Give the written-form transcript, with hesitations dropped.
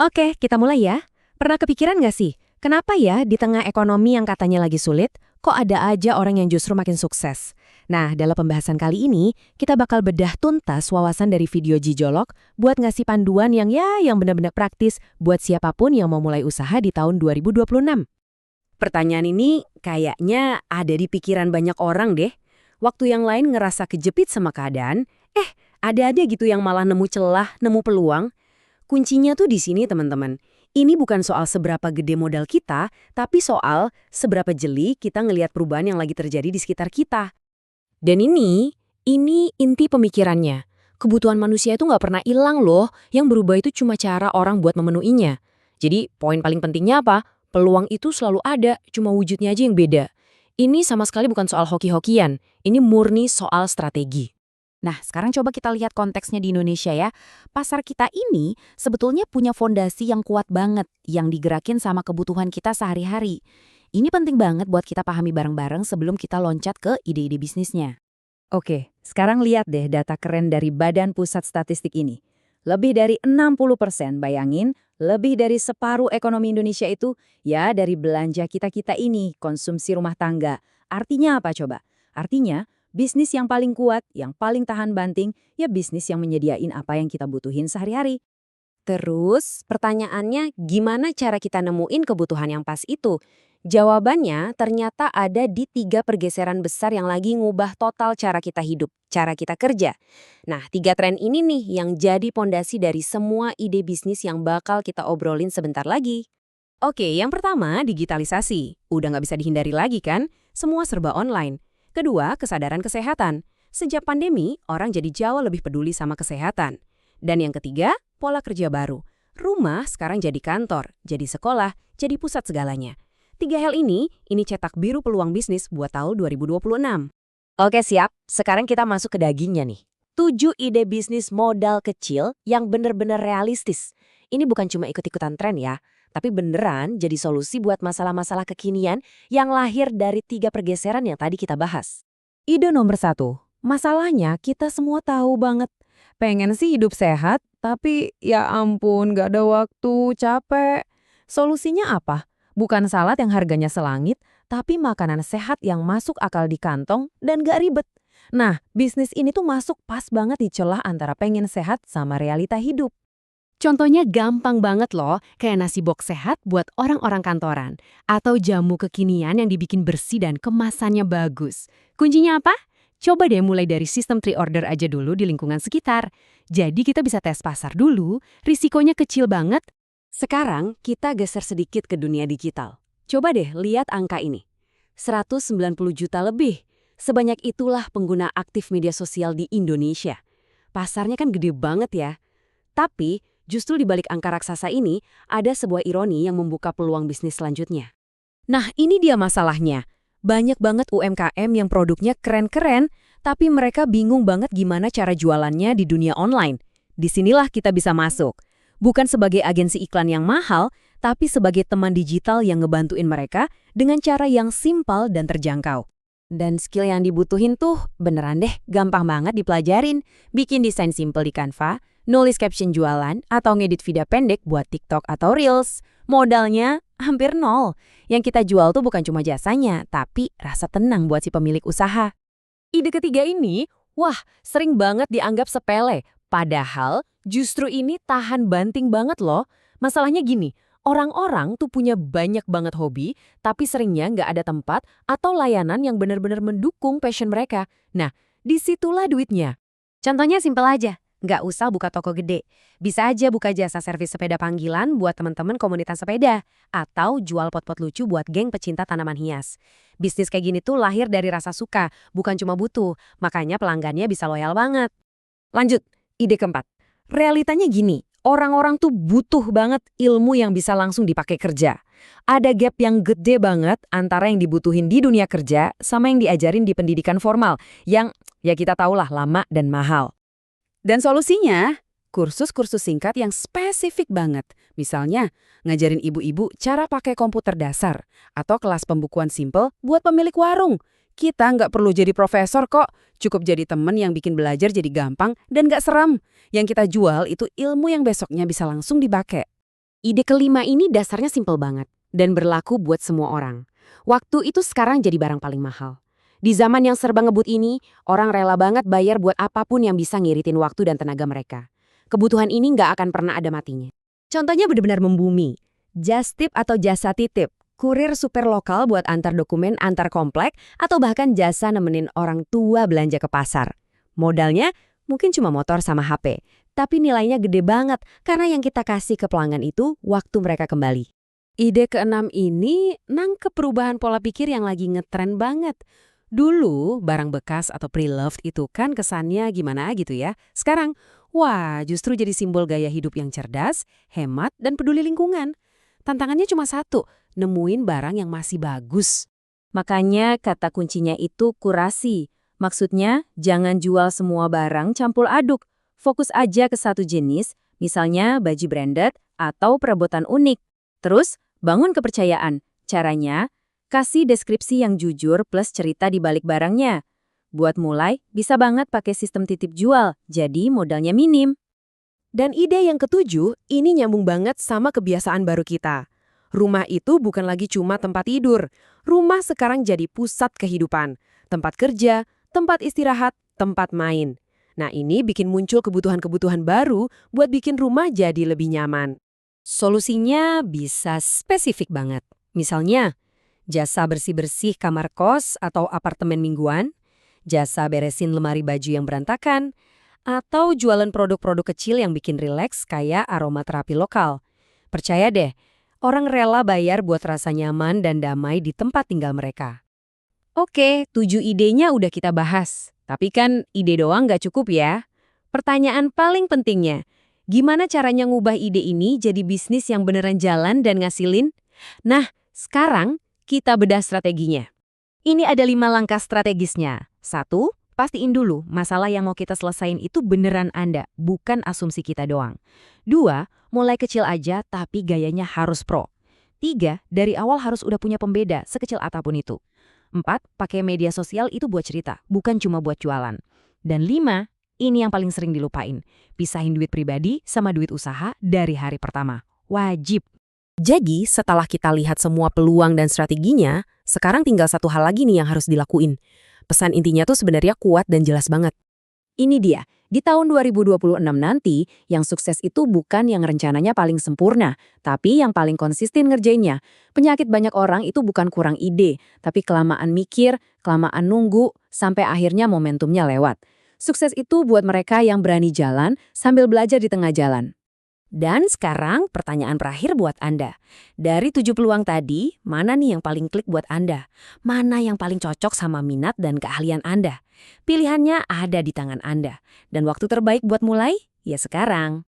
Oke, kita mulai ya. Pernah kepikiran nggak sih, kenapa ya di tengah ekonomi yang katanya lagi sulit, kok ada aja orang yang justru makin sukses? Nah, dalam pembahasan kali ini, kita bakal bedah tuntas wawasan dari video Jijolok buat ngasih panduan yang benar-benar praktis buat siapapun yang mau mulai usaha di tahun 2026. Pertanyaan ini kayaknya ada di pikiran banyak orang deh. Waktu yang lain ngerasa kejepit sama keadaan, ada aja gitu yang malah nemu celah, nemu peluang. Kuncinya tuh di sini teman-teman. Ini bukan soal seberapa gede modal kita, tapi soal seberapa jeli kita ngelihat perubahan yang lagi terjadi di sekitar kita. Dan ini inti pemikirannya. Kebutuhan manusia itu nggak pernah hilang loh, yang berubah itu cuma cara orang buat memenuhinya. Jadi poin paling pentingnya apa? Peluang itu selalu ada, cuma wujudnya aja yang beda. Ini sama sekali bukan soal hoki-hokian, ini murni soal strategi. Nah, sekarang coba kita lihat konteksnya di Indonesia ya. Pasar kita ini sebetulnya punya fondasi yang kuat banget yang digerakin sama kebutuhan kita sehari-hari. Ini penting banget buat kita pahami bareng-bareng sebelum kita loncat ke ide-ide bisnisnya. Oke, sekarang lihat deh data keren dari Badan Pusat Statistik ini. Lebih dari 60%, bayangin, lebih dari separuh ekonomi Indonesia itu ya dari belanja kita-kita ini, konsumsi rumah tangga. Artinya apa coba? Artinya, bisnis yang paling kuat, yang paling tahan banting, ya bisnis yang menyediain apa yang kita butuhin sehari-hari. Terus, pertanyaannya gimana cara kita nemuin kebutuhan yang pas itu? Jawabannya ternyata ada di 3 pergeseran besar yang lagi ngubah total cara kita hidup, cara kita kerja. Nah, 3 tren ini nih yang jadi pondasi dari semua ide bisnis yang bakal kita obrolin sebentar lagi. Oke, yang pertama digitalisasi. Udah nggak bisa dihindari lagi kan? Semua serba online. Kedua, kesadaran kesehatan. Sejak pandemi, orang jadi jauh lebih peduli sama kesehatan. Dan yang ketiga, pola kerja baru. Rumah sekarang jadi kantor, jadi sekolah, jadi pusat segalanya. 3 hal ini cetak biru peluang bisnis buat tahun 2026. Oke siap, sekarang kita masuk ke dagingnya nih. 7 ide bisnis modal kecil yang bener-bener realistis. Ini bukan cuma ikut-ikutan tren ya, tapi beneran jadi solusi buat masalah-masalah kekinian yang lahir dari 3 pergeseran yang tadi kita bahas. Ide nomor 1, masalahnya kita semua tahu banget. Pengen sih hidup sehat, tapi ya ampun gak ada waktu, capek. Solusinya apa? Bukan salad yang harganya selangit, tapi makanan sehat yang masuk akal di kantong dan gak ribet. Nah, bisnis ini tuh masuk pas banget di celah antara pengen sehat sama realita hidup. Contohnya gampang banget loh, kayak nasi box sehat buat orang-orang kantoran. Atau jamu kekinian yang dibikin bersih dan kemasannya bagus. Kuncinya apa? Coba deh mulai dari sistem pre-order aja dulu di lingkungan sekitar. Jadi kita bisa tes pasar dulu, risikonya kecil banget. Sekarang kita geser sedikit ke dunia digital. Coba deh lihat angka ini. 190 juta lebih. Sebanyak itulah pengguna aktif media sosial di Indonesia. Pasarnya kan gede banget ya. Tapi, justru di balik angka raksasa ini, ada sebuah ironi yang membuka peluang bisnis selanjutnya. Nah, ini dia masalahnya. Banyak banget UMKM yang produknya keren-keren, tapi mereka bingung banget gimana cara jualannya di dunia online. Disinilah kita bisa masuk. Bukan sebagai agensi iklan yang mahal, tapi sebagai teman digital yang ngebantuin mereka dengan cara yang simpel dan terjangkau. Dan skill yang dibutuhin tuh beneran deh gampang banget dipelajarin. Bikin desain simple di Canva, nulis caption jualan, atau ngedit video pendek buat TikTok atau Reels. Modalnya hampir nol. Yang kita jual tuh bukan cuma jasanya, tapi rasa tenang buat si pemilik usaha. Ide ketiga ini, sering banget dianggap sepele. Padahal justru ini tahan banting banget loh. Masalahnya gini, orang-orang tuh punya banyak banget hobi, tapi seringnya nggak ada tempat atau layanan yang benar-benar mendukung passion mereka. Nah, disitulah duitnya. Contohnya simpel aja. Nggak usah buka toko gede. Bisa aja buka jasa servis sepeda panggilan buat teman-teman komunitas sepeda. Atau jual pot-pot lucu buat geng pecinta tanaman hias. Bisnis kayak gini tuh lahir dari rasa suka, bukan cuma butuh. Makanya pelanggannya bisa loyal banget. Lanjut, ide keempat. Realitanya gini, orang-orang tuh butuh banget ilmu yang bisa langsung dipakai kerja. Ada gap yang gede banget antara yang dibutuhin di dunia kerja sama yang diajarin di pendidikan formal. Yang ya kita tahulah lama dan mahal. Dan solusinya, kursus-kursus singkat yang spesifik banget. Misalnya, ngajarin ibu-ibu cara pakai komputer dasar. Atau kelas pembukuan simple buat pemilik warung. Kita nggak perlu jadi profesor kok. Cukup jadi temen yang bikin belajar jadi gampang dan nggak seram. Yang kita jual itu ilmu yang besoknya bisa langsung dipakai. Ide kelima ini dasarnya simpel banget dan berlaku buat semua orang. Waktu itu sekarang jadi barang paling mahal. Di zaman yang serba ngebut ini, orang rela banget bayar buat apapun yang bisa ngiritin waktu dan tenaga mereka. Kebutuhan ini nggak akan pernah ada matinya. Contohnya benar-benar membumi. Just tip atau jasa titip, kurir super lokal buat antar dokumen antar komplek, atau bahkan jasa nemenin orang tua belanja ke pasar. Modalnya mungkin cuma motor sama HP, tapi nilainya gede banget karena yang kita kasih ke pelanggan itu waktu mereka kembali. Ide keenam ini nangkep perubahan pola pikir yang lagi ngetren banget. Dulu, barang bekas atau pre-loved itu kan kesannya gimana gitu ya. Sekarang, wah justru jadi simbol gaya hidup yang cerdas, hemat, dan peduli lingkungan. Tantangannya cuma satu, nemuin barang yang masih bagus. Makanya kata kuncinya itu kurasi. Maksudnya, jangan jual semua barang campur aduk. Fokus aja ke satu jenis, misalnya baju branded atau perabotan unik. Terus, bangun kepercayaan. Caranya, kasih deskripsi yang jujur plus cerita di balik barangnya. Buat mulai, bisa banget pakai sistem titip jual, jadi modalnya minim. Dan ide yang ketujuh, ini nyambung banget sama kebiasaan baru kita. Rumah itu bukan lagi cuma tempat tidur. Rumah sekarang jadi pusat kehidupan. Tempat kerja, tempat istirahat, tempat main. Nah, ini bikin muncul kebutuhan-kebutuhan baru buat bikin rumah jadi lebih nyaman. Solusinya bisa spesifik banget. Misalnya, jasa bersih-bersih kamar kos atau apartemen mingguan, jasa beresin lemari baju yang berantakan, atau jualan produk-produk kecil yang bikin rileks kayak aromaterapi lokal. Percaya deh, orang rela bayar buat rasa nyaman dan damai di tempat tinggal mereka. Oke, 7 idenya udah kita bahas. Tapi kan ide doang nggak cukup ya. Pertanyaan paling pentingnya, gimana caranya ngubah ide ini jadi bisnis yang beneran jalan dan ngasilin? Nah, sekarang kita bedah strateginya. Ini ada 5 langkah strategisnya. 1, pastiin dulu masalah yang mau kita selesain itu beneran Anda, bukan asumsi kita doang. 2, mulai kecil aja tapi gayanya harus pro. 3, dari awal harus udah punya pembeda, sekecil apapun itu. 4, pakai media sosial itu buat cerita, bukan cuma buat jualan. Dan 5, ini yang paling sering dilupain. Pisahin duit pribadi sama duit usaha dari hari pertama. Wajib. Jadi, setelah kita lihat semua peluang dan strateginya, sekarang tinggal satu hal lagi nih yang harus dilakuin. Pesan intinya tuh sebenarnya kuat dan jelas banget. Ini dia, di tahun 2026 nanti, yang sukses itu bukan yang rencananya paling sempurna, tapi yang paling konsisten ngerjainnya. Penyakit banyak orang itu bukan kurang ide, tapi kelamaan mikir, kelamaan nunggu, sampai akhirnya momentumnya lewat. Sukses itu buat mereka yang berani jalan sambil belajar di tengah jalan. Dan sekarang pertanyaan terakhir buat Anda. Dari 7 peluang tadi, mana nih yang paling klik buat Anda? Mana yang paling cocok sama minat dan keahlian Anda? Pilihannya ada di tangan Anda. Dan waktu terbaik buat mulai? Ya sekarang.